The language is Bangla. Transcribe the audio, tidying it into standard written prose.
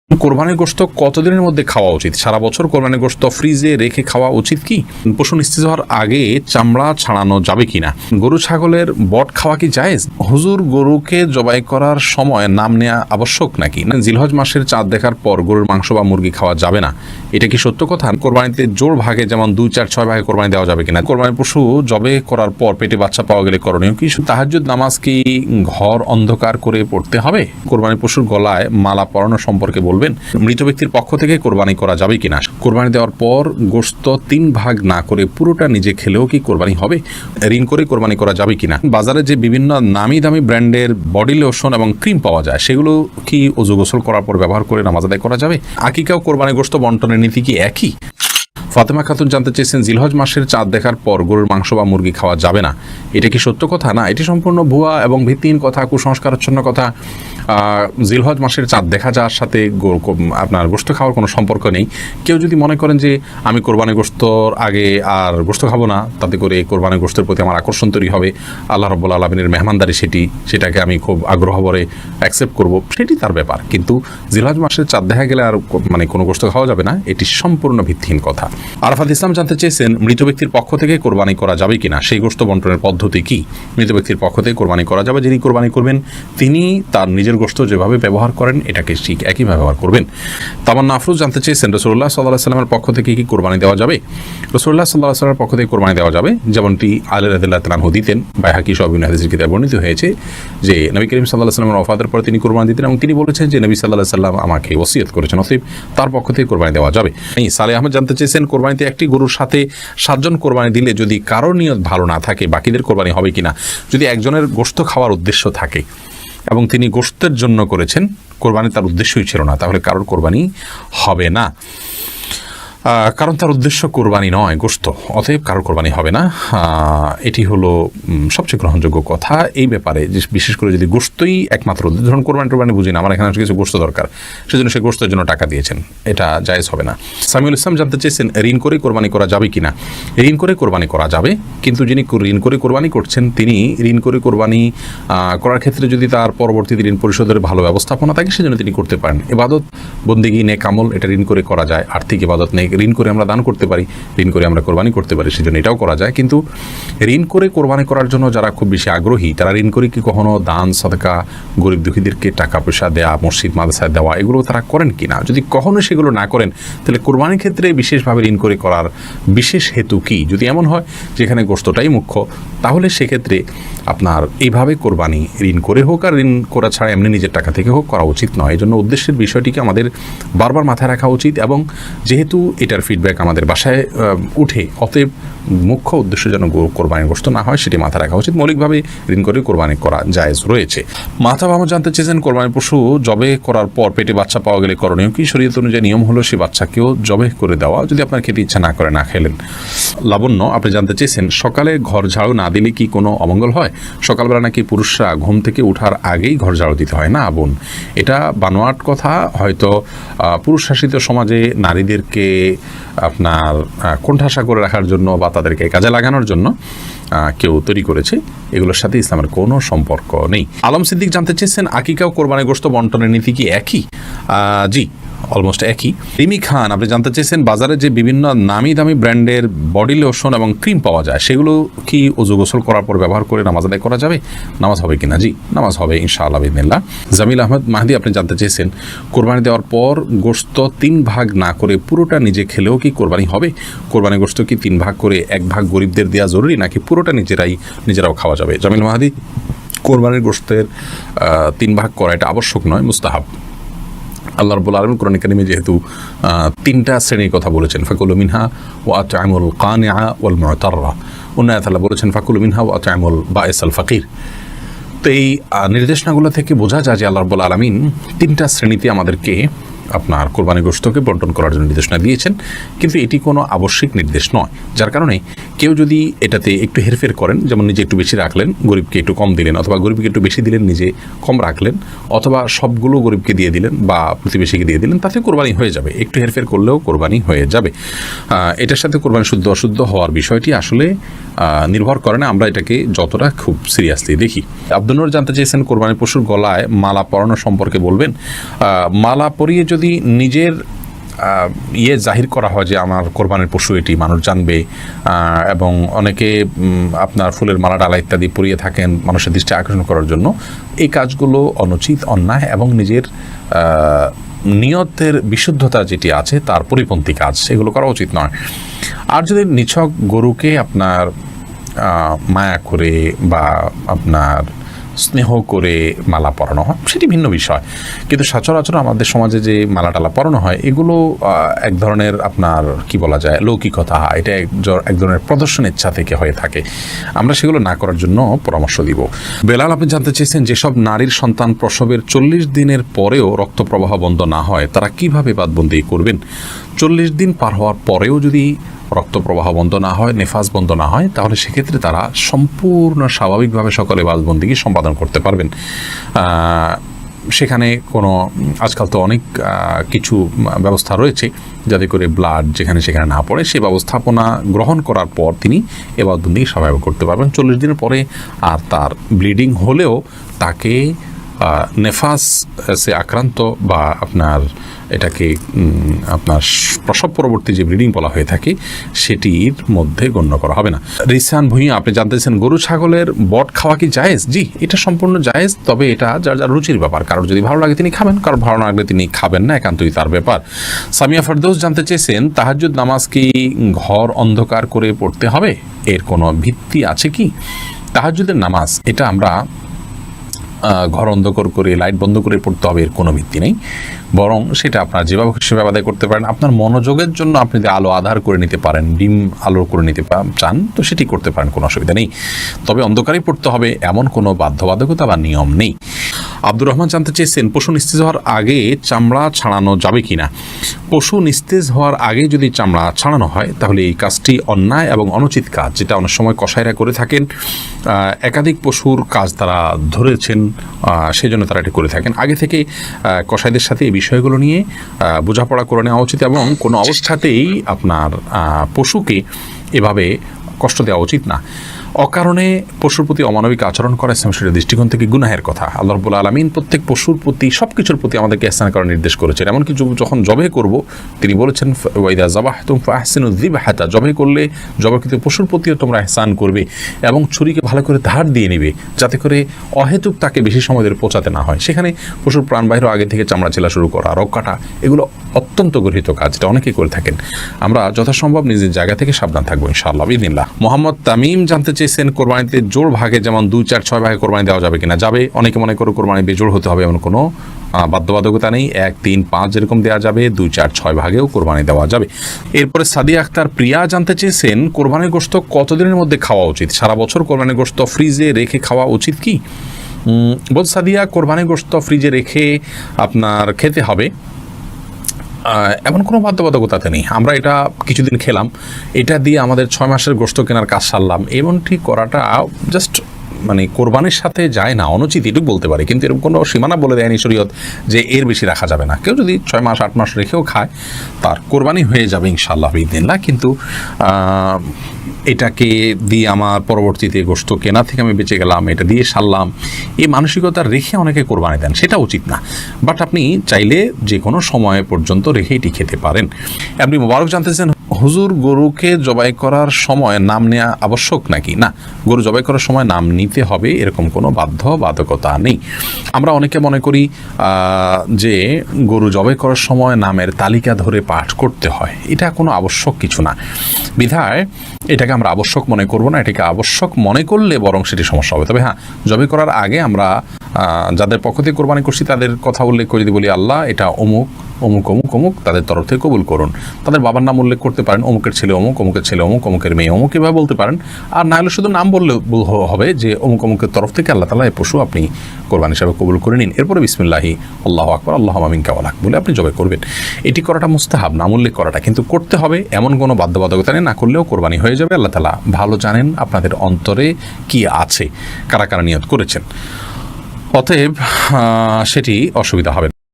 কোরবানির গোশত কতদিনের মধ্যে খাওয়া উচিত? সারা বছর কোরবানির গোশত ফ্রিজে রেখে খাওয়া উচিত কি? পশু নিস্তেজ হওয়ার আগে চামড়া ছাড়ানো যাবে কিনা? গরু ছাগলের বট খাওয়া কি জায়েজ? হুজুর, গরুকে জবাই করার সময় নাম নেওয়া আবশ্যক নাকি? জিলহজ মাসের চাঁদ দেখার পর গরুর মাংস বা মুরগি খাওয়া যাবে না, এটা কি সত্য কথা? কোরবানিতে জোড় ভাগে, যেমন 2, 4, 6 ভাগে কোরবানি দেওয়া যাবে কিনা? কোরবানির পশু জবে করার পর পেটে বাচ্চা পাওয়া গেলে করণীয় কি? তাহাজ্জুদ নামাজ কি ঘর অন্ধকার করে পড়তে হবে? কোরবানির পশুর গলায় মালা পরানো সম্পর্কে বলবেন। মৃত ব্যক্তির পক্ষ থেকে কোরবানি করা যাবে কিনা? কোরবানি দেওয়ার পর গোশত 3 ভাগ না করে পুরোটা নিজে খেলেও কি কোরবানি হবে? ঋণ করে কোরবানি করা যাবে কিনা? বাজারে যে বিভিন্ন নামি দামি ব্র্যান্ডের বডি লোশন এবং ক্রিম পাওয়া যায়, সেগুলো কি ওযু গোসল করার পর ব্যবহার করে নামাজ আদায় করা যাবে? আকিকাও কোরবানি গোশত বন্টনের নীতি কি একই? ফাতেমা খাতুন জানতে চেয়েছেন, জিলহজ মাসের চাঁদ দেখার পর গরুর মাংস বা মুরগি খাওয়া যাবে না, এটা কি সত্য কথা? না, এটি সম্পূর্ণ ভুয়া এবং ভিত্তিহীন কথা, কুসংস্কারাচ্ছন্ন কথা। জিলহজ মাসের চাঁদ দেখা যাওয়ার সাথে আপনার গোশত খাওয়ার কোনো সম্পর্ক নেই। কেউ যদি মনে করেন যে আমি কোরবানি গোশতর আগে আর গোশত খাবো না, তাতে করে কোরবানি গোশতের প্রতি আমার আকর্ষণ তৈরি হবে, আল্লাহ রাব্বুল আলামিনের মেহমানদারি সেটাকে আমি খুব আগ্রহ ভরে অ্যাকসেপ্ট করব, সেটি তার ব্যাপার। কিন্তু জিলহজ মাসের চাঁদ দেখা গেলে আর কোনো গোশত খাওয়া যাবে না, এটি সম্পূর্ণ ভিত্তিহীন কথা। আরাফাত ইসলাম জানতে চেয়েছেন, মৃত ব্যক্তির পক্ষ থেকে কোরবানি করা যাবে কিনা, সেই গোশত বন্টনের পদ্ধতি কি? মৃত ব্যক্তির পক্ষ থেকে কোরবানি করা যাবে। যিনি কোরবানি করবেন তিনি তার নিজের গোশত যেভাবে ব্যবহার করেন এটাকে ঠিক একইভাবে ব্যবহার করবেন। তামান্না আফরোজ জানতে চেয়েছেন, রাসূলুল্লাহ সাল্লাল্লাহু আলাইহি ওয়াসাল্লামের পক্ষ থেকে কি কোরবানি দেওয়া যাবে? রাসূলুল্লাহ সাল্লাল্লাহু আলাইহি ওয়াসাল্লামের পক্ষ থেকে কোরবানি দেওয়া যাবে, যেমনটি আলী রাদিয়াল্লাহু তাআলা আনহু দিতেন। বাইহাকী সহ বিভিন্ন হাদিসের কিতাবে বর্ণিত হয়েছে যে নবী করিম সাল্লাল্লাহু আলাইহি ওয়াসাল্লামের ওফাতের পর তিনি কোরবানি দিতেন এবং তিনি বলেছেন যে নবী সাল্লাল্লাহু আলাইহি ওয়াসাল্লাম আমাকে ওসিয়ত করেছেন, অতএব তার পক্ষ থেকে কোরবানি দেওয়া যাবে। সালেহ আহমেদ জানতে চেয়েছেন, কোরবানিতে একটি গরুর সাথে 7 জন কোরবানি দিলে যদি কারোর নিয়ত ভালো না থাকে, বাকিদের কোরবানি হবে কিনা? যদি একজনের গোশত খাওয়ার উদ্দেশ্য থাকে এবং তিনি গোশতের জন্য করেছেন, কোরবানি তার উদ্দেশ্যই ছিল না, তাহলে কারোর কোরবানি হবে না, কারণ তার উদ্দেশ্য কোরবানি নয়, গোশত, অতএব কারোর কোরবানি হবে না। এটি হলো সবচেয়ে গ্রহণযোগ্য কথা এই ব্যাপারে, যে বিশেষ করে যদি গোশতই একমাত্র উদ্দেশ্য, ধরুন কোরবানি বুঝি না, আমার এখানে কিছু গোশত দরকার, সেজন্য সে গোশতের জন্য টাকা দিয়েছেন, এটা জায়েজ হবে না। সামিউল ইসলাম জানতে চেয়েছেন, ঋণ করে কোরবানি করা যাবে কিনা? ঋণ করে কোরবানি করা যাবে, কিন্তু যিনি ঋণ করে কোরবানি করছেন তিনি ঋণ করে কোরবানি করার ক্ষেত্রে যদি তার পরবর্তীতে ঋণ পরিশোধের ভালো ব্যবস্থাপনা থাকে, সেজন্য তিনি করতে পারেন। ইবাদত, বন্দেগী, নেক আমল, এটা ঋণ করে করা যায়। আর্থিক ইবাদত নেই, ঋণ করে আমরা দান করতে পারি, ঋণ করে আমরা কোরবানি করতে পারি, সেজন্য এটাও করা যায়। কিন্তু ঋণ করে কোরবানি করার জন্য যারা খুব বেশি আগ্রহী, তারা ঋণ করে কি কখনো দান সদকা, গরিব দুঃখীদেরকে টাকা পয়সা দেওয়া, মসজিদ মাদ্রাসায় দেওয়া, এগুলো তারা করেন কি না? যদি কখনো সেগুলো না করেন, তাহলে কোরবানির ক্ষেত্রে বিশেষভাবে ঋণ করে করার বিশেষ হেতু কি? যদি এমন হয় যেখানে গোশতটাই মুখ্য, তাহলে সেক্ষেত্রে আপনার এইভাবে কোরবানি ঋণ করে হোক আর ঋণ করা ছাড়া এমনি নিজের টাকা থেকে হোক করা উচিত নয়। এই জন্য উদ্দেশ্যের বিষয়টিকে আমাদের বারবার মাথায় রাখা উচিত, এবং যেহেতু এটার ফিডব্যাক আমাদের বাসায় উঠে, অতএব মুখ্য উদ্দেশ্য যেন কোরবানির গোশত না হয় সেটি মাথায় রাখা উচিত। মৌলিকভাবে ঋণ করে কোরবানি করা জায়েজ রয়েছে। মাহতাব আহমদ জানতে চেয়েছেন, কোরবানির পশু জবে করার পর পেটে বাচ্চা পাওয়া গেলে করণীয় কি? শরীয়ত অনুযায়ী নিয়ম হলো সে বাচ্চাকেও জবে করে দেওয়া, যদি আপনার খেতে ইচ্ছা না করে না খেলেন। লাবণ্য আপনি জানতে চেয়েছেন, সকালে ঘর ঝাড়ু না দিলে কি কোনো অমঙ্গল হয়? সকালবেলা নাকি পুরুষরা ঘুম থেকে ওঠার আগেই ঘর ঝাড়ু দিতে হয়? না বোন, এটা বানোয়াট কথা। হয়তো পুরুষ শাসিত সমাজে নারীদেরকে আপনার কোণঠাসা করে রাখার জন্য বা তাদেরকে কাজে লাগানোর জন্য কেউ তৈরি করেছে, এগুলোর সাথে ইসলামের কোনো সম্পর্ক নেই। আলম সিদ্দিক জানতে চেয়েছেন, আকিকা ও কোরবানি গোশত বন্টনের নীতি কি একই? জি, অলমোস্ট একই। রিমি খান আপনি জানতে চেয়েছেন, বাজারে যে বিভিন্ন নামি দামি ব্র্যান্ডের বডি লোশন এবং ক্রিম পাওয়া যায়, সেগুলো কি ওযু গোসল করার পর ব্যবহার করে নামাজ আদায় করা যাবে? নামাজ হবে কিনা? জি, নামাজ হবে ইনশাআল্লাহ বিইذনিল্লাহ। জামিল আহমেদ মাহদি আপনি জানতে চেয়েছেন, কোরবানি দেওয়ার পর গোশত 3 ভাগ না করে পুরোটা নিজে খেলেও কি কোরবানি হবে? কোরবানি গোশত কি 3 ভাগ করে 1 ভাগ গরিবদের দেওয়া জরুরি, নাকি পুরোটা নিজেরাও খাওয়া যাবে? জামিল মাহদি, কোরবানির গোশতের 3 ভাগ করা এটা আবশ্যক নয়, মুস্তাহাব। আল্লাহ রাব্বুল আলামিন কোরআন কারীমে যেহেতু 3টা শ্রেণীর কথা বলেছেন, ফাকুলু মিনহা ওয়া আত'আমুল কানিআ ওয়াল মু'তাররা, অন্য আয়াতে আল্লাহ বলেছেন ফাকুলু মিনহা ওয়া আত'আমুল বাঈসাল ফাকির। তো এই নির্দেশনাগুলো থেকে বোঝা যায় যে আল্লাহ রাব্বুল আলামিন 3টা শ্রেণীতে আমাদেরকে আপনার কোরবানি গোশতকে বন্টন করার জন্য নির্দেশনা দিয়েছেন, কিন্তু এটি কোনো আবশ্যিক নির্দেশ নয়। যার কারণে কেউ যদি এটাতে একটু হেরফের করেন, যেমন নিজে একটু বেশি রাখলেন, গরিবকে একটু কম দিলেন, অথবা গরিবকে একটু বেশি দিলেন, নিজে কম রাখলেন, অথবা সবগুলো গরিবকে দিয়ে দিলেন বা প্রতিবেশীকে দিয়ে দিলেন, তাতে কোরবানি হয়ে যাবে। একটু হেরফের করলেও কোরবানি হয়ে যাবে। এটার সাথে কোরবানি শুদ্ধ অশুদ্ধ হওয়ার বিষয়টি আসলে নির্ভর করে না, আমরা এটাকে যতটা খুব সিরিয়াসলি দেখি। আব্দুল নূর জানতে চেয়েছেন, কোরবানি পশুর গলায় মালা পরানো সম্পর্কে বলবেন। মালা পরিয়ে যদি যদি নিজের জাহির করা হয় যে আমার কোরবানির পশু এটি, মানুষ জানবে, এবং অনেকে আপনার ফুলের মালা ডালা ইত্যাদি পরিয়ে থাকেন মানুষের দৃষ্টি আকর্ষণ করার জন্য, এই কাজগুলো অনুচিত, অন্যায় এবং নিজের নিয়তের বিশুদ্ধতা যেটি আছে তার পরিপন্থী কাজ, এগুলো করা উচিত নয়। আর যদি নিছক গরুকে আপনার মায়া করে বা আপনার স্নেহ করে মালা পরানো হয় সেটি ভিন্ন বিষয়, কিন্তু সচরাচর আমাদের সমাজে যে মালা টালা পরানো হয় এগুলো এক ধরনের আপনার কি বলা যায় লৌকিকতা, এটা এক ধরনের প্রদর্শন ইচ্ছা থেকে হয়ে থাকে। আমরা সেগুলো না করার জন্য পরামর্শ দিব। বেলাল, আপনি জানতে চেয়েছেন যেসব নারীর সন্তান প্রসবের 40 দিনের পরেও রক্ত প্রবাহ বন্ধ না হয় তারা কিভাবে বাদবন্দি করবেন? 40 দিন পার হওয়ার পরেও যদি রক্ত প্রবাহ বন্ধ না হয়, নেফাস বন্ধ না হয়, তাহলে সেক্ষেত্রে তারা সম্পূর্ণ স্বাভাবিকভাবে সকলে বাদবন্দিকে সম্পাদন করতে পারবেন। সেখানে কোনো আজকাল তো অনেক কিছু ব্যবস্থা রয়েছে যাতে করে ব্লাড যেখানে সেখানে না পড়ে, সেই ব্যবস্থাপনা গ্রহণ করার পর তিনি এ বাদবন্দি স্বাভাবিক করতে পারবেন। 40 দিনের পরে আর তার ব্লিডিং হলেও তাকে নেফাসে আক্রান্ত বা আপনার এটাকে আপনার প্রসব পরবর্তী যে ব্লিডিং বলা হয়ে থাকে সেটির মধ্যে গণ্য করা হবে না। রিসান ভুঁইয়া, আপনি জানতেছেন গরু ছাগলের বট খাওয়া কি জায়েজ? জি, এটা সম্পূর্ণ জায়েজ, তবে এটা যার যার রুচির ব্যাপার। কারোর যদি ভালো লাগে তিনি খাবেন, কারোর ভালো না লাগলে তিনি খাবেন না, একান্তই তার ব্যাপার। সামিয়া ফেরদৌস জানতে চেয়েছেন তাহাজ্জুদ নামাজ কি ঘর অন্ধকার করে পড়তে হবে? এর কোনো ভিত্তি আছে কি? তাহাজ্জুদের নামাজ এটা আমরা ঘর অন্ধকার করে লাইট বন্ধ করে পড়তে হবে এর কোনো ভিত্তি নেই, বরং সেটা আপনার যেভাবে সেভাবে আদায় করতে পারেন। আপনার মনোযোগের জন্য আপনি যদি আলো আধার করে নিতে পারেন, ডিম আলো করে নিতে চান তো সেটি করতে পারেন, কোনো অসুবিধা নেই। তবে অন্ধকারেই পড়তে হবে এমন কোনো বাধ্যবাধকতা বা নিয়ম নেই। আব্দুর রহমান জানতে চেয়েছেন পশু নিস্তেজ হওয়ার আগে চামড়া ছাড়ানো যাবে কিনা? পশু নিস্তেজ হওয়ার আগে যদি চামড়া ছাড়ানো হয় তাহলে এই কাজটি অন্যায় এবং অনুচিত কাজ, যেটা অনেক সময় কসাইরা করে থাকেন। একাধিক পশুর কাজ তারা ধরেছেন, সেই জন্য তারা এটি করে থাকেন। আগে থেকে কসাইদের সাথে এই বিষয়গুলো নিয়ে বোঝাপড়া করে নেওয়া উচিত এবং কোনো অবস্থাতেই আপনার পশুকে এভাবে কষ্ট দেওয়া উচিত না। অকারণে পশুর প্রতি অমানবিক আচরণ করা ইসলাম শরীয়তের দৃষ্টিকোণ থেকে গুনাহের কথা। আল্লাহ রাব্বুল আলামিন প্রত্যেক পশুর প্রতি সব কিছুর প্রতি আমাদেরকে ইহসান করার নির্দেশ করেছেন। এমনকি যখন জবে করব তিনি বলেছেন ওয়াইদা যাবাহতুম ফাহসিনুয যিবহাতা, জবে করলে জবাকৃত পশুর প্রতিও তোমরা ইহসান করবে এবং ছুরিকে ভালো করে ধার দিয়ে নেবে যাতে করে অহেতুক তাকে বেশি সময় ধরে পৌঁছাতে না হয়। সেখানে পশুর প্রাণ বাহির আগে থেকে চামড়া ছেলা শুরু করা, রগ কাটা, এগুলো অত্যন্ত গর্হিত কাজ, এটা অনেকেই করে থাকেন। আমরা যথাসম্ভব নিজের জায়গা থেকে সাবধান থাকবো ইনশাআল্লাহ বিদিনিল্লাহ। মোহাম্মদ তামিম জানতে চেয়েছেন কোরবানিতে জোড় ভাগে যেমন 2, 4, 6 ভাগে কোরবানি দেওয়া যাবে কিনা? যাবে। অনেকে মনে করে কোরবানি বেজোড় হতে হবে এমন কোনো বাধ্যবাধকতা নেই। 1, 3, 5 যেরকম দেওয়া যাবে 2, 4, 6 ভাগেও কোরবানি দেওয়া যাবে। এরপরে সাদিয়া আক্তার প্রিয়া জানতে চেয়েছেন কোরবানির গোশত কতদিনের মধ্যে খাওয়া উচিত? সারা বছর কোরবানির গোশত ফ্রিজে রেখে খাওয়া উচিত কি? বল সাদিয়া, কোরবানির গোশত ফ্রিজে রেখে আপনার খেতে হবে এমন কোনো বাধ্যবাধকতাতে নেই। আমরা এটা কিছুদিন খেলাম, এটা দিয়ে আমাদের 6 মাসের গোশত কেনার কাজ সারলাম, এমনটি করাটা জাস্ট মানে কোরবানির সাথে যায় না, অনুচিত এটুকু বলতে পারি। কিন্তু এরকম কোনো সীমানা বলে দেয়নি শরীয়ত যে এর বেশি রাখা যাবে না। কেউ যদি 6 মাস 8 মাস রেখেও খায় তার কোরবানি হয়ে যাবে ইনশাআল্লাহ বিদিনিল্লাহ। কিন্তু এটাকে দিয়ে আমার পরবর্তীতে গোশত কেনা থেকে আমি বেঁচে গেলাম, এটা দিয়ে সারলাম, এই মানসিকতা রেখে অনেকে কোরবানি দেন, সেটা উচিত না। বাট আপনি চাইলে যে কোনো সময় পর্যন্ত রেখে এটি খেতে পারেন। আপনি মোবারক জানতেছেন হুজুর গরুকে জবাই করার সময় নাম নেওয়া আবশ্যক নাকি? না, গরু জবাই করার সময় নাম নিতে হবে এরকম কোনো বাধ্যবাধকতা নেই। আমরা অনেকে মনে করি যে গরু জবাই করার সময় নামের তালিকা ধরে পাঠ করতে হয়, এটা কোনো আবশ্যক কিছু না। বিধায় এটাকে আমরা আবশ্যক মনে করব না। এটাকে আবশ্যক মনে করলে বরং সেটি সমস্যা হবে। তবে হ্যাঁ, জবাই করার আগে আমরা যাদের পক্ষ থেকে কোরবানি করছি তাদের কথা উল্লেখ করে যদি বলি আল্লাহ এটা অমুক অমুক অমুক অমুক তাদের তরফ থেকে কবুল করুন, তাদের বাবার নাম উল্লেখ করতে পারেন, অমুকের ছেলে অমুক, অমুকের ছেলে অমুক, অমুকের মেয়ে অমুক, এভাবে বলতে পারেন। আর না হলে শুধু নাম বললে হবে যে অমুক অমুকের তরফ থেকে আল্লাহ তাআলা এই পশু আপনি কোরবানি হিসাবে কবুল করে নিন। এরপরে বিসমিল্লাহি আল্লাহু আকবার আল্লাহুম্মা মিনকা ওয়া লাক বলে আপনি জবাই করবেন। এটি করাটা মুস্তাহাব, নাম উল্লেখ করাটা, কিন্তু করতে হবে এমন কোনো বাধ্যবাধকতা নেই। না করলেও কোরবানি হয়ে যাবে। আল্লাহ তাআলা ভালো জানেন আপনাদের অন্তরে কি আছে, কারা কারা নিয়ত করেছেন, অতএব সেটি অসুবিধা হবে না।